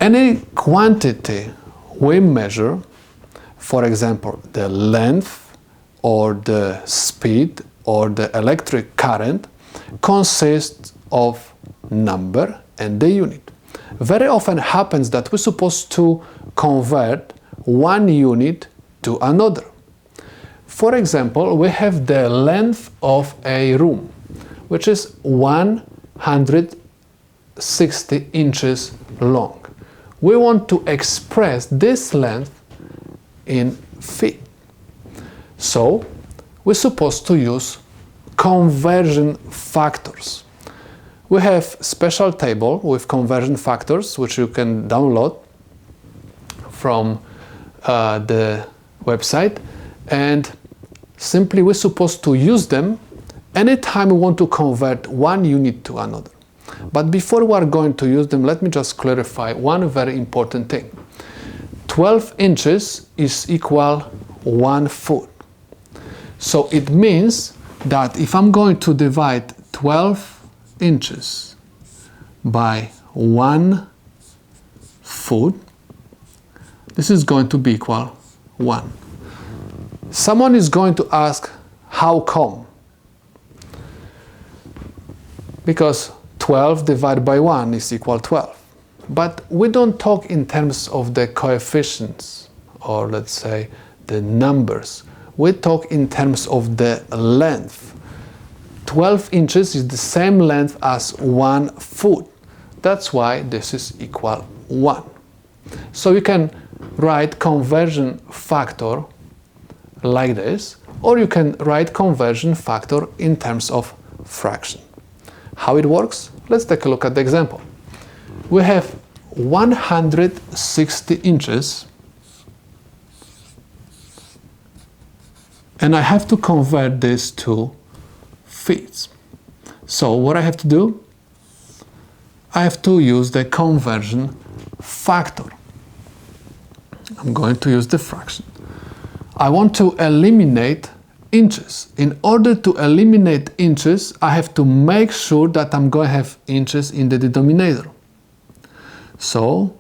Any quantity we measure, for example, the length or the speed or the electric current, consists of number and the unit. Very often happens that we're supposed to convert one unit to another. For example, we have the length of a room, which is 160 inches long. We want to express this length in feet. So we're supposed to use conversion factors. We have special table with conversion factors, which you can download from the website, and simply we're supposed to use them anytime we want to convert one unit to another. But before we are going to use them, let me just clarify one very important thing. 12 inches is equal 1 foot. So it means that if I'm going to divide 12 inches by 1 foot, this is going to be equal 1. Someone is going to ask, how come? Because 12 divided by 1 is equal 12. But we don't talk in terms of the coefficients, or let's say the numbers. We talk in terms of the length. 12 inches is the same length as 1 foot. That's why this is equal 1. So you can write conversion factor like this, or you can write conversion factor in terms of fraction. How it works? Let's take a look at the example. We have 160 inches, and I have to convert this to feet. So what I have to do? I have to use the conversion factor. I'm going to use the fraction. I want to eliminate inches. In order to eliminate inches, I have to make sure that I'm going to have inches in the denominator. So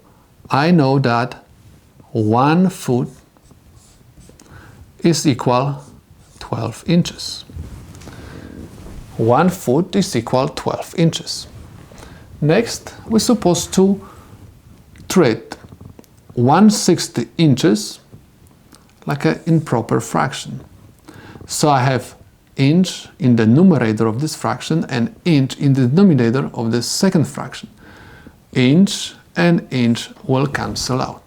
I know that 1 foot is equal 12 inches. 1 foot is equal 12 inches. Next, we're supposed to treat 160 inches like an improper fraction. So I have inch in the numerator of this fraction and inch in the denominator of the second fraction. Inch and inch will cancel out.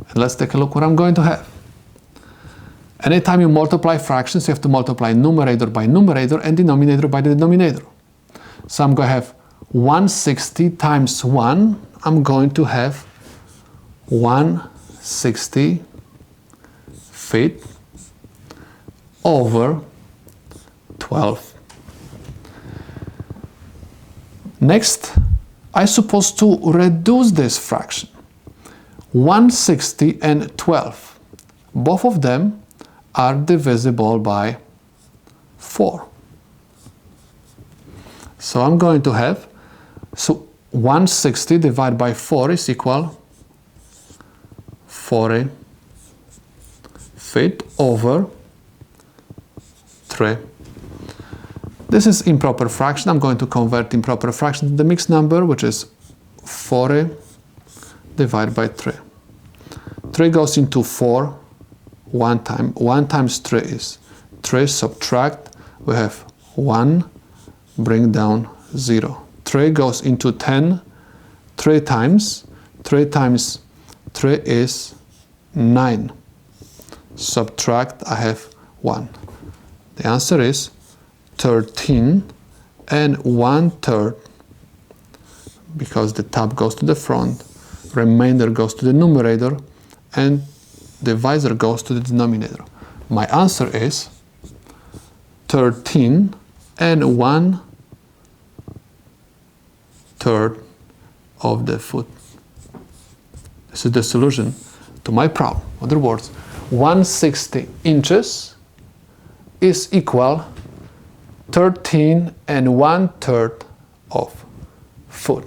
And let's take a look what I'm going to have. Anytime you multiply fractions, you have to multiply numerator by numerator and denominator by the denominator. So I'm going to have 160 times 1. I'm going to have 160 feet over 12. Next, I'm supposed to reduce this fraction. 160 and 12. Both of them are divisible by 4. So I'm going to have, 160 divided by 4 is equal 40 feet over 3. This is improper fraction. I'm going to convert improper fraction to the mixed number, which is 40 divided by 3. 3 goes into 4 one time. 1 times 3 is 3. Subtract. We have 1. Bring down 0. 3 goes into 10 3 times. 3 times 3 is 9. Subtract. I have 1. The answer is 13 and 1/3, because the top goes to the front, remainder goes to the numerator, and divisor goes to the denominator. My answer is 13 and 1/3 of the foot. This is the solution to my problem. In other words, 160 inches is equal 13 and 1/3 of foot.